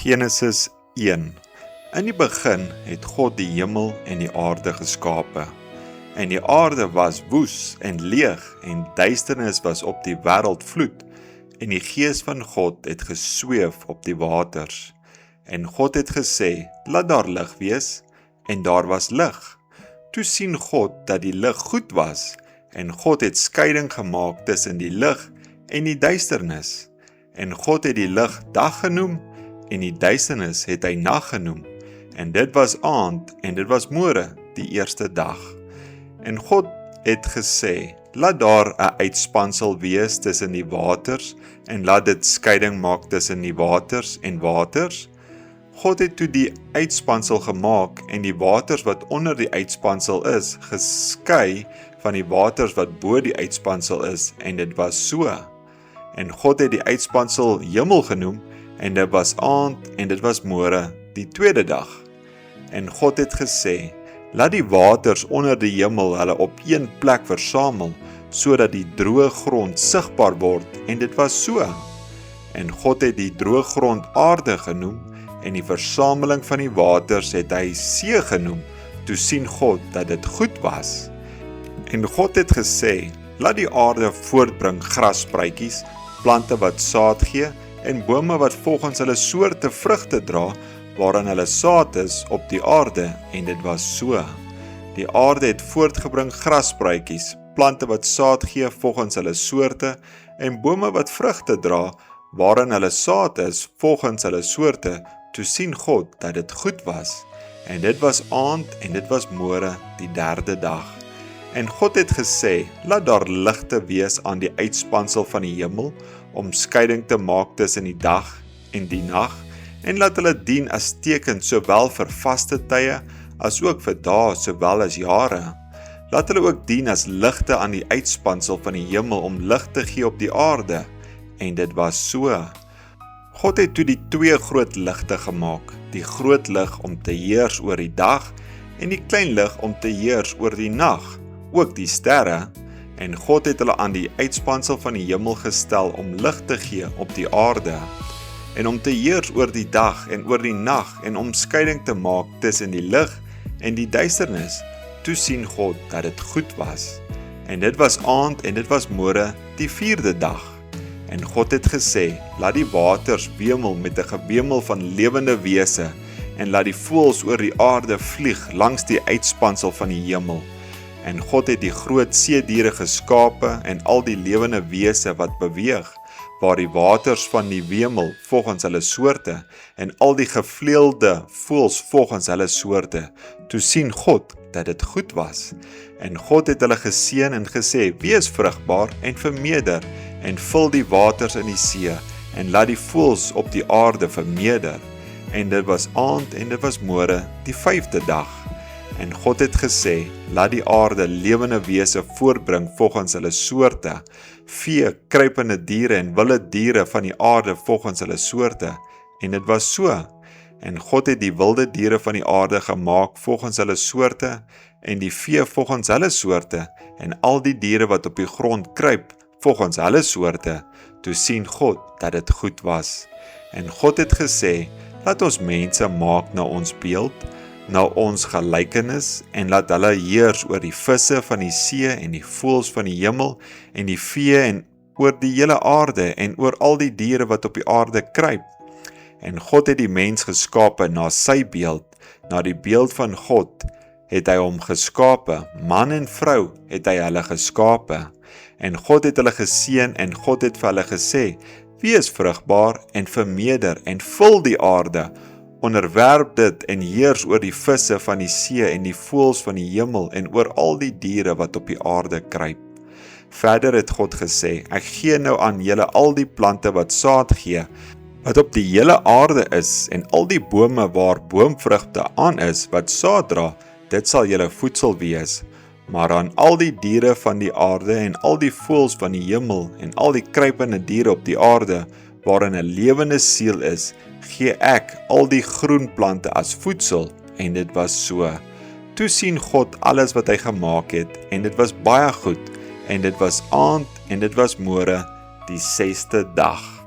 Genesis 1. In die begin het God die hemel en die aarde geskape. En die aarde was woes en leeg, en duisternis was op die wêreld vloed, en die gees van God het gesweef op die waters. En God het gesê, laat daar lig wees, en daar was lig. Toe sien God dat die lig goed was, en God het skeiding gemaak tussen die lig en die duisternis. En God het die lig dag genoem, en die duisternis het hy nag genoem. En dit was aand, en dit was môre, die eerste dag. En God het gesê, laat daar 'n uitspansel wees tussen die waters, en laat dit skeiding maak tussen die waters en waters. God het toe die uitspansel gemaak, en die waters wat onder die uitspansel is, geskei van die waters wat bo die uitspansel is, en dit was so. En God het die uitspansel hemel genoem, en dit was aand, en dit was môre, die tweede dag. En God het gesê, laat die waters onder die hemel hulle op een plek versamel, sodat die droë grond sigbaar word, en dit was so. En God het die droë grond aarde genoem, en die versameling van die waters het hy see genoem. Toe sien God dat dit goed was. En God het gesê, laat die aarde voortbring grasspruitjies, plante wat saad gee, en bome wat volgens hulle soorte vrugte dra, waarin hulle saad is op die aarde, en dit was so. Die aarde het voortgebring grasspruitjies, plante wat saad gee volgens hulle soorte, en bome wat vrugte dra, waarin hulle saad is volgens hulle soorte. Toe sien God dat dit goed was. En dit was aand, en dit was môre, die derde dag. En God het gesê, laat daar ligte wees aan die uitspansel van die hemel, om skeiding te maak tussen die dag en die nag, en laat hulle dien as teken sowel vir vaste tye, as ook vir dae sowel as jare. Laat hulle ook dien as ligte aan die uitspansel van die hemel, om lig te gee op die aarde. En dit was so. God het toe die twee groot ligte gemaak, die groot lig om te heers oor die dag, en die klein lig om te heers oor die nag, ook die sterre. En God het hulle aan die uitspansel van die hemel gestel om lig te gee op die aarde, en om te heers oor die dag en oor die nag, en om skeiding te maak tussen die lig en die duisternis. Toe sien God dat dit goed was. En dit was aand, en dit was môre, die vierde dag. En God het gesê, laat die waters wemel met 'n gewemel van lewende wese, en laat die voëls oor die aarde vlieg langs die uitspansel van die hemel. En God het die groot seediere geskape, en al die lewende wese wat beweeg, waar die waters van die wemel volgens hulle soorte, en al die gevleelde voëls volgens hulle soorte. Toe sien God dat dit goed was. En God het hulle geseën en gesê, wees vrugbaar en vermeerder, en vul die waters in die see, en laat die voëls op die aarde vermeerder. En dit was aand, en dit was môre, die vyfde dag. En God het gesê, laat die aarde lewende wese voortbring volgens hulle soorte, vee, kruipende diere en wilde diere van die aarde volgens hulle soorte. En dit was so. En God het die wilde diere van die aarde gemaak volgens hulle soorte, en die vee volgens hulle soorte, en al die diere wat op die grond kruip volgens hulle soorte. Toe sien God dat dit goed was. En God het gesê, laat ons mense maak na ons beeld, na ons gelykenis, en laat hulle heers oor die visse van die see, en die voëls van die hemel, en die vee, en oor die hele aarde, en oor al die diere wat op die aarde kruip. En God het die mens geskape na sy beeld, na die beeld van God het hy hom geskape, man en vrou het hy hulle geskape. En God het hulle geseën, en God het vir hulle gesê, wees vrugbaar en vermeerder, en vul die aarde, onderwerp dit en heers oor die visse van die see en die voëls van die hemel, en oor al die diere wat op die aarde kruip. Verder het God gesê, ek gee nou aan julle al die plante wat saad gee, wat op die hele aarde is, en al die bome waar boomvrugte aan is, wat saad dra, dit sal julle voedsel wees. Maar aan al die diere van die aarde, en al die voëls van die hemel, en al die kruipende diere op die aarde, waarin 'n lewende siel is, gee ek al die groen plante as voedsel. En dit was so. Toe sien God alles wat hy gemaak het, en dit was baie goed, en dit was aand, en dit was môre, die 6de dag.